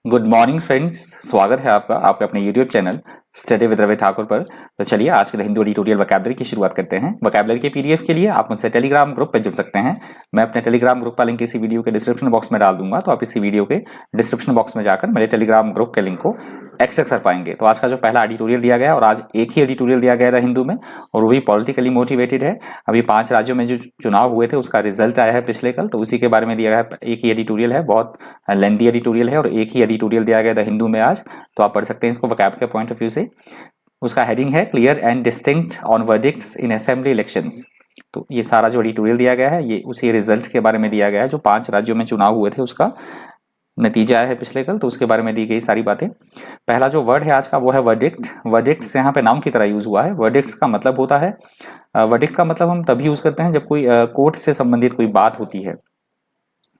Good morning friends, स्वागत है आपका आपके अपने YouTube channel study with Ravi Thakur पर। तो चलिए आज के द हिंदू एडिटोरियल वोकैबुलरी की शुरुआत करते हैं। वोकैबुलरी के पीडीएफ के लिए आप मुझसे टेलीग्राम ग्रुप पर जुड़ सकते हैं। मैं अपने टेलीग्राम ग्रुप का लिंक इसी वीडियो के डिस्क्रिप्शन बॉक्स में डाल दूंगा, तो आप इसी वीडियो के डिस्क्रिप्शन बॉक्स में जाकर मेरे टेलीग्राम ग्रुप के लिंक को एक्सेस कर पाएंगे। तो आज का जो पहला एडिटोरियल दिया गया, और आज एक ही एडिटोरियल दिया गया था हिंदू में, और वो भी पॉलिटिकली मोटिवेटेड है। अभी 5 राज्यों में जो चुनाव हुए थे उसका रिजल्ट आया है पिछले कल, तो उसी के बारे में दिया गया है। एक ही एडिटोरियल है, बहुत लेंथी एडिटोरियल है, और एक ही एडिटोरियल दिया गया था हिंदू में आज, तो आप पढ़ सकते हैं इसको वोकैब के पॉइंट ऑफ व्यू से। उसका हेडिंग है clear and distinct on verdicts in assembly elections. तो ये सारा जो एडिटोरियल दिया गया है ये उसी रिजल्ट के बारे में दिया गया है, जो 5 राज्यों में चुनाव हुए थे उसका नतीजा है पिछले कल, तो उसके बारे में दी गई सारी बातें। पहला जो वर्ड है आज का वो है वर्डिक्ट। वर्डिक्ट्स यहाँ पे नाम की तरह यूज हुआ है। वर्डिक्ट्स का मतलब होता है, वर्डिक्ट का मतलब हम तभी यूज करते हैं जब कोई कोर्ट से संबंधित कोई बात होती है।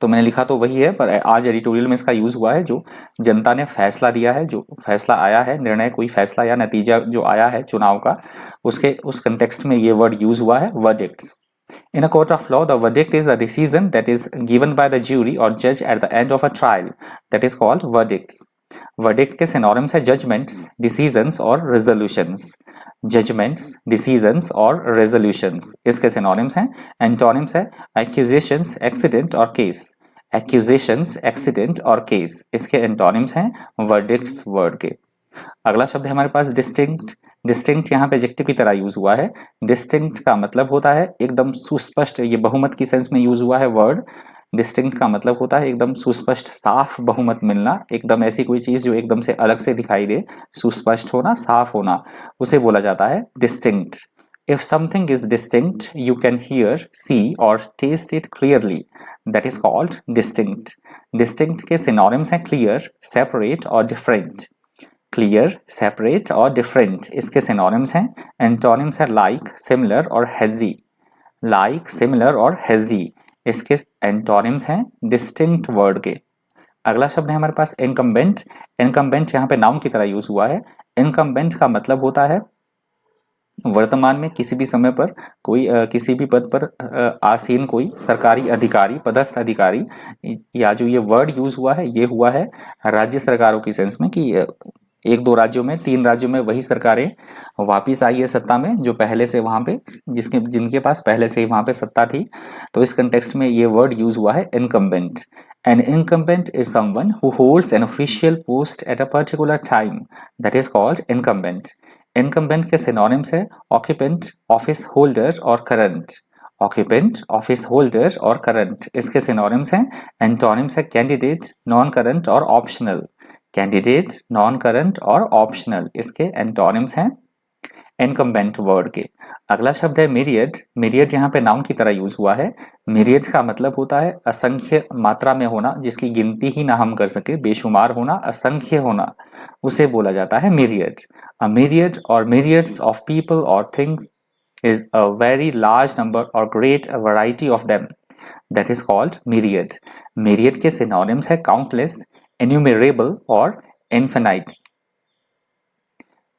तो मैंने लिखा तो वही है, पर आज एडिटोरियल में इसका यूज हुआ है जो जनता ने फैसला दिया है, जो फैसला आया है, निर्णय, कोई फैसला या नतीजा जो आया है चुनाव का, उस कंटेक्स्ट में ये वर्ड यूज हुआ है, verdicts. In a court of law, the verdict is a decision that is given by the jury or judge at the end of a trial. That is called verdicts. Verdict के synonyms है judgments, decisions और resolutions. Judgments, decisions और resolutions इसके synonyms हैं। Antonyms है accusations, accident और case. Accusations, accident और case इसके antonyms हैं verdicts word के। अगला शब्द है हमारे पास डिस्टिंक्ट। डिस्टिंक्ट यहाँ पे एडजेक्टिव की तरह यूज हुआ है। डिस्टिंक्ट का मतलब होता है एकदम सुस्पष्ट, ये बहुमत की सेंस में यूज हुआ है वर्ड। डिस्टिंक्ट का मतलब होता है एकदम सुस्पष्ट, साफ बहुमत मिलना, एकदम ऐसी कोई चीज जो एकदम से अलग से दिखाई दे, सुस्पष्ट होना, साफ होना, उसे बोला जाता है distinct. If something is distinct, you can hear, see or taste it clearly. That is called distinct. Distinct के synonyms हैं clear, separate और different. क्लियर, सेपरेट और डिफरेंट इसके सिनोनिम्स हैं। एंटोनिम्स है लाइक, सिमिलर और हेजी। लाइक, सिमिलर और hazy इसके एंटोनिम्स हैं डिस्टिंक्ट वर्ड के। अगला शब्द है हमारे पास इनकम्बेंट। इनकम्बेंट यहाँ पे नाउन की तरह यूज हुआ है। इनकम्बेंट का मतलब होता है वर्तमान में किसी भी समय पर कोई किसी भी पद पर आसीन कोई सरकारी अधिकारी, पदस्थ अधिकारी, या जो ये वर्ड यूज हुआ है ये हुआ है राज्य सरकारों की सेंस में, कि 1-2 राज्यों में, 3 राज्यों में वही सरकारें वापिस आई है सत्ता में जो पहले से वहां पे जिनके पास पहले से ही वहां पे सत्ता थी। तो इस कंटेक्स्ट में ये वर्ड यूज हुआ है incumbent. An incumbent is someone who holds an official post at a particular time. That is called incumbent. Incumbent के synonyms है occupant, office holder और current. Occupant, office holder और current इसके synonyms हैं। Antonyms है candidate, non-current और optional. Candidate, non-current और optional इसके antonyms हैं इनकम्बेंट वर्ड के। अगला शब्द है मिरियड। मिरियड यहाँ पे नाउन की तरह यूज हुआ है। मिरियड का मतलब होता है असंख्य मात्रा में होना, जिसकी गिनती ही ना हम कर सके, बेशुमार होना, असंख्य होना, उसे बोला जाता है मिरियड। अ मिरियड और मिरियड्स ऑफ पीपल और things is a very large number और great variety of them, that is called myriad. Myriad के सिनोनिम्स है काउंटलेस, इन्यूमरेबल और इनफिनाइट।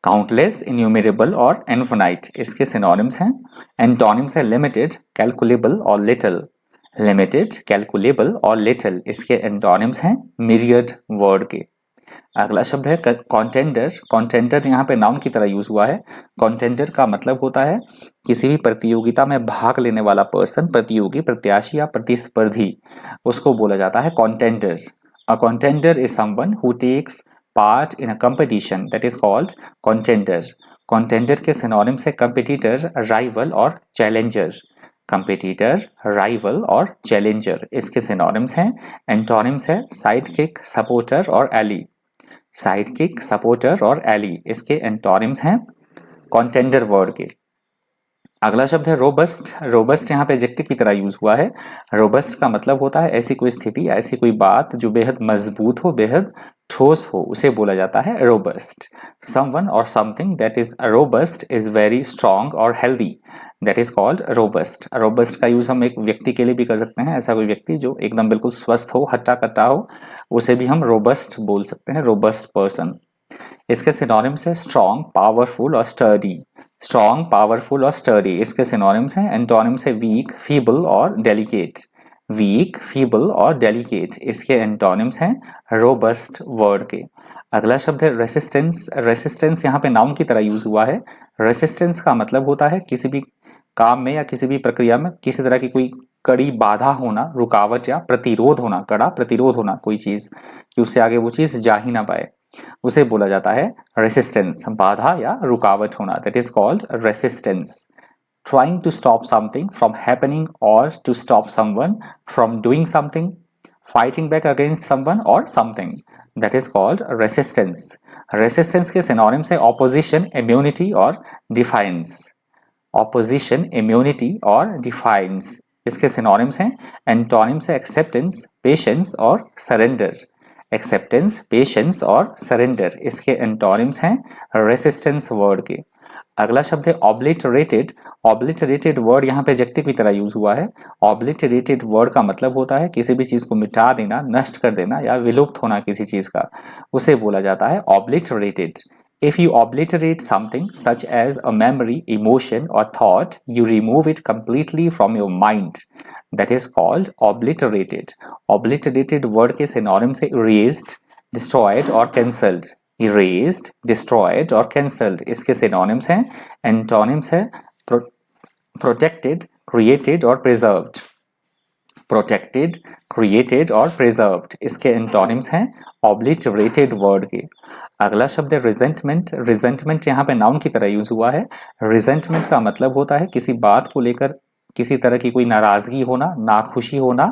काउंटलेस, इन्यूमरेबल और इनफिनाइट इसके सिनोनिम्स हैं। एंटोनिम्स है लिमिटेड, कैलकुलेबल और लिटिल। लिमिटेड, कैलकुलेबल और लिटिल इसके एंटोनिम्स हैं मिरियड वर्ड के। अगला शब्द है कॉन्टेंडर। कॉन्टेंडर यहाँ पे नाउन की तरह यूज हुआ है। कॉन्टेंडर का मतलब होता है किसी भी प्रतियोगिता में भाग लेने वाला पर्सन, प्रतियोगी, प्रत्याशी या प्रतिस्पर्धी, उसको बोला जाता है contender. A contender is someone who takes part in a competition, that is called contender. Contender के synonyms है competitor, rival और challenger. Competitor, rival और challenger इसके synonyms हैं। Antonyms है sidekick, supporter और ally. Sidekick, supporter और ally इसके antonyms हैं contender word के। अगला शब्द है रोबस्ट। रोबस्ट यहाँ पे एडजेक्टिव की तरह यूज हुआ है। रोबस्ट का मतलब होता है ऐसी कोई स्थिति, ऐसी कोई बात जो बेहद मजबूत हो, बेहद ठोस हो, उसे बोला जाता है रोबस्ट। समवन और something that is robust is very strong और healthy, that is called robust. Robust का यूज हम एक व्यक्ति के लिए भी कर सकते हैं। ऐसा कोई व्यक्ति जो एकदम बिल्कुल स्वस्थ हो, हट्टा कट्टा हो, उसे भी हम रोबस्ट बोल सकते हैं, रोबस्ट पर्सन। इसके सिनोनिम्स है स्ट्रॉन्ग, पावरफुल और स्टर्डी। स्ट्रॉन्ग, पावरफुल और स्टर्डी इसके सिनोनिम्स हैं। एंटोनिम्स है वीक, फीबल और डेलिकेट। वीक, फीबल और डेलिकेट इसके एंटोनिम्स हैं रोबस्ट वर्ड के। अगला शब्द है रेसिस्टेंस। रेसिस्टेंस यहाँ पे नाउन की तरह यूज हुआ है। रेसिस्टेंस का मतलब होता है किसी भी काम में या किसी भी प्रक्रिया में किसी तरह की कोई कड़ी बाधा होना, रुकावट या प्रतिरोध होना, कड़ा प्रतिरोध होना कोई चीज कि उससे आगे वो चीज जा ही ना पाए, उसे बोला जाता है रेसिस्टेंस। बाधा या रुकावट होना, that is called resistance. trying to stop something from happening or to stop someone from doing something, fighting back against someone or something, that is called resistance. resistance के synonyms है opposition, immunity और defiance. opposition, immunity और defiance इसके synonyms हैं। antonyms है acceptance, patience और surrender. acceptance, patience और surrender इसके antonyms हैं resistance word के। अगला शब्द है ऑब्लिटरेटेड। ऑब्लिटरेटेड वर्ड यहाँ पे एडजेक्टिव की तरह यूज हुआ है। ऑब्लिटरेटेड वर्ड का मतलब होता है किसी भी चीज को मिटा देना, नष्ट कर देना या विलुप्त होना किसी चीज का, उसे बोला जाता है obliterated. If you obliterate something such as a memory, emotion or thought, you remove it completely from your mind. That is called obliterated. Obliterated word के synonyms है erased, destroyed और cancelled. erased, destroyed और cancelled इसके synonyms हैं। antonyms है protected, created और preserved. protected, created और preserved इसके antonyms हैं obliterated word के। अगला शब्द है resentment। resentment यहाँ पे noun की तरह यूज हुआ है। resentment का मतलब होता है किसी बात को लेकर किसी तरह की कोई नाराजगी होना, नाखुशी होना,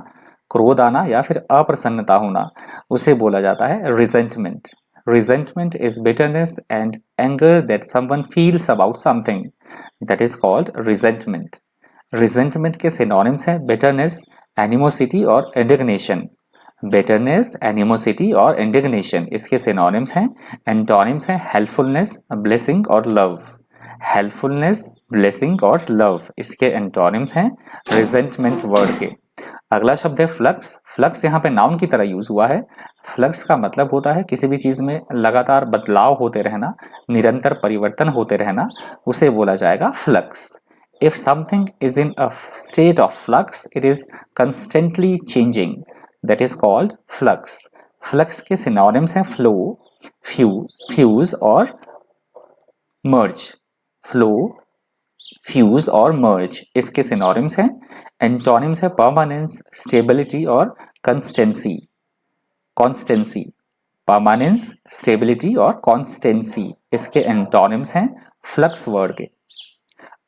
क्रोध आना या फिर अप्रसन्नता होना, उसे बोला जाता है resentment. Resentment is bitterness and anger that someone feels about something. That is called resentment. Resentment के synonyms हैं bitterness, animosity और indignation. bitterness, animosity और indignation इसके synonyms हैं। antonyms हैं helpfulness, blessing और love. helpfulness, blessing और love इसके antonyms हैं resentment word के। अगला शब्द है फ्लक्स। फ्लक्स यहाँ पे नाउन की तरह यूज हुआ है। फ्लक्स का मतलब होता है किसी भी चीज में लगातार बदलाव होते रहना, निरंतर परिवर्तन होते रहना, उसे बोला जाएगा flux. If something is in a state of flux, it is constantly changing. That is called flux. Flux के synonyms हैं flow, fuse और merge. flow, फ्यूज और मर्ज इसके सिनोनिम्स हैं। एंटोनिम्स है परमानेंस, स्टेबिलिटी और कंस्टेंसी। कॉन्स्टेंसी, परमानेंस, स्टेबिलिटी और constituency इसके एंटोनिम्स हैं फ्लक्स वर्ड के।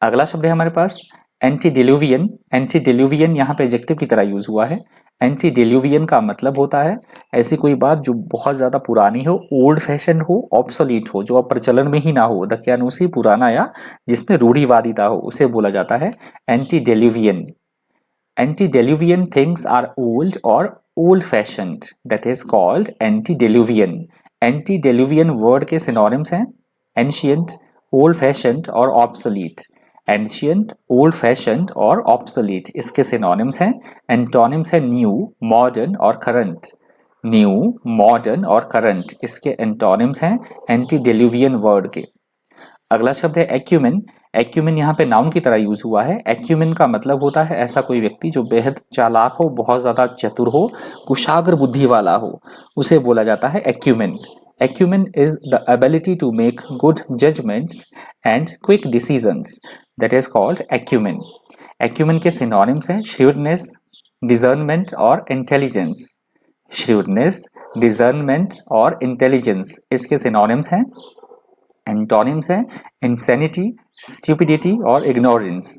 अगला शब्द है हमारे पास एंटीडिल्यूवियन। एंटीडिल्यूवियन यहाँ पे एडजेक्टिव की तरह यूज हुआ है। एंटीडिल्यूवियन का मतलब होता है ऐसी कोई बात जो बहुत ज्यादा पुरानी हो, ओल्ड फैशन हो, ऑब्सोलीट हो, जो अब प्रचलन में ही ना हो, दकियानुसी, पुराना या जिसमें रूढ़िवादिता हो, उसे बोला जाता है antediluvian. Antediluvian things are old और old fashioned, that is called antediluvian. Antediluvian word के सिनोनिम्स हैं एंशियंट, ओल्ड फैशन्ड और ऑब्सोलीट। एंशियंट, ओल्ड फैशन्ड और ऑब्सोलीट इसके सिनोनिम्स हैं। एंटोनिम्स है न्यू, मॉडर्न और करंट। न्यू, मॉडर्न और करंट इसके एंटोनिम्स हैं एंटीडिल्यूवियन वर्ड के। अगला शब्द है एक्यूमेन। एक्यूमेन यहाँ पे नाउन की तरह यूज हुआ है। एक्यूमेन का मतलब होता है ऐसा कोई व्यक्ति जो बेहद चालाक हो, बहुत ज्यादा चतुर हो, कुशाग्र बुद्धि वाला हो, उसे बोला जाता है acumen. Acumen is the ability to make good judgments and quick decisions. That is called acumen. Acumen के synonyms हैं shrewdness, discernment और intelligence. shrewdness, discernment और intelligence इसके synonyms हैं। antonyms हैं insanity, stupidity और ignorance.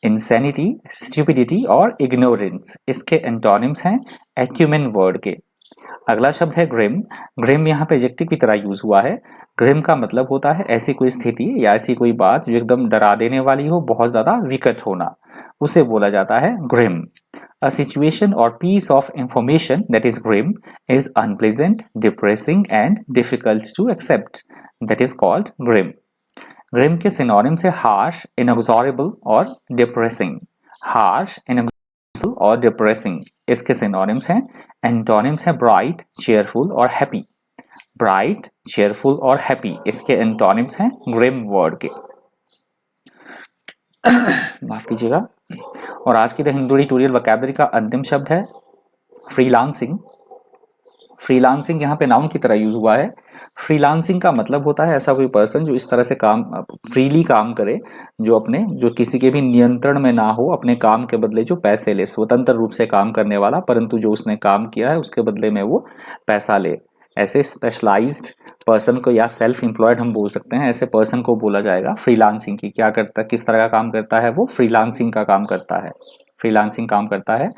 insanity, stupidity और ignorance इसके antonyms हैं acumen word के। अगला शब्द है ग्रिम। ग्रिम यहाँ पे एडजेक्टिव की तरह यूज हुआ है। ग्रिम का मतलब होता है ऐसी कोई स्थिति या ऐसी कोई बात जो एकदम डरा देने वाली हो, बहुत ज्यादा विकट होना, उसे बोला जाता है ग्रिम। अ सिचुएशन और piece of information that is grim is unpleasant, depressing and difficult to accept, that is called grim. Grim के सिनोनिम्स है हार्श, इनएक्सॉरेबल और डिप्रेसिंग। हार्श, और डिप्रेसिंग इसके सिनोनिम्स हैं। एंटोनिम्स हैं ब्राइट, चेयरफुल और happy. Bright, cheerful और happy इसके एंटोनिम्स हैं ग्रिम वर्ड के। माफ कीजिएगा। और आज की द हिंदू ट्यूटोरियल वोकैबुलरी का अंतिम शब्द है फ्रीलांसिंग। फ्रीलांसिंग यहाँ पे नाउन की तरह यूज हुआ है। फ्रीलांसिंग का मतलब होता है ऐसा कोई पर्सन जो इस तरह से काम फ्रीली काम करे, जो किसी के भी नियंत्रण में ना हो, अपने काम के बदले जो पैसे ले, स्वतंत्र रूप से काम करने वाला, परंतु जो उसने काम किया है उसके बदले में वो पैसा ले। ऐसे स्पेशलाइज्ड पर्सन को या सेल्फ एम्प्लॉयड हम बोल सकते हैं, ऐसे पर्सन को बोला जाएगा फ्रीलांसिंग की। क्या करता है, किस तरह का काम करता है वो? फ्रीलांसिंग का काम करता है। फ्रीलांसिंग काम करता है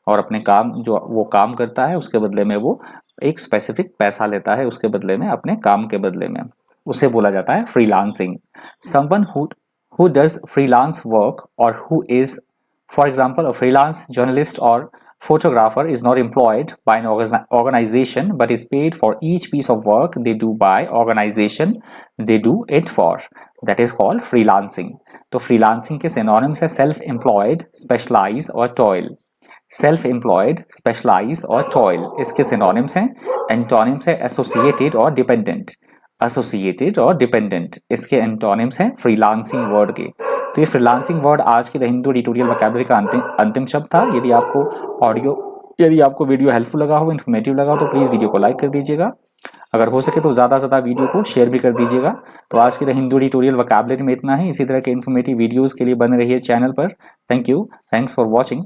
और अपने काम जो वो काम करता है उसके बदले में वो एक स्पेसिफिक पैसा लेता है, उसके बदले में, अपने काम के बदले में, उसे बोला जाता है freelancing. Someone who does freelance work और who is, for example, a freelance journalist or photographer is not employed by an organization but is paid for each piece of work they do by organization they do it for. That is called freelancing. तो freelancing के synonyms है self employed, specialize और toil. Self employed, specialise और toil इसके synonyms हैं। Antonyms है associated और dependent. Associated और डिपेंडेंट इसके एंटोनिम्स हैं फ्रीलांसिंग वर्ड के। तो ये फ्रीलांसिंग वर्ड आज के द हिंदू ट्यूटोरियल वोकैबुलरी का अंतिम शब्द था। यदि आपको वीडियो हेल्पफुल लगा हो, इन्फॉर्मेटिव लगा हो, तो प्लीज़ वीडियो को लाइक कर दीजिएगा। अगर हो सके तो ज़्यादा से ज़्यादा वीडियो को शेयर भी कर दीजिएगा। तो आज के द हिंदू ट्यूटोरियल वोकैबुलरी में इतना ही। इसी तरह के इन्फॉर्मेटिव वीडियोज़ के लिए बने रहिए चैनल पर। Thank you, thanks for watching.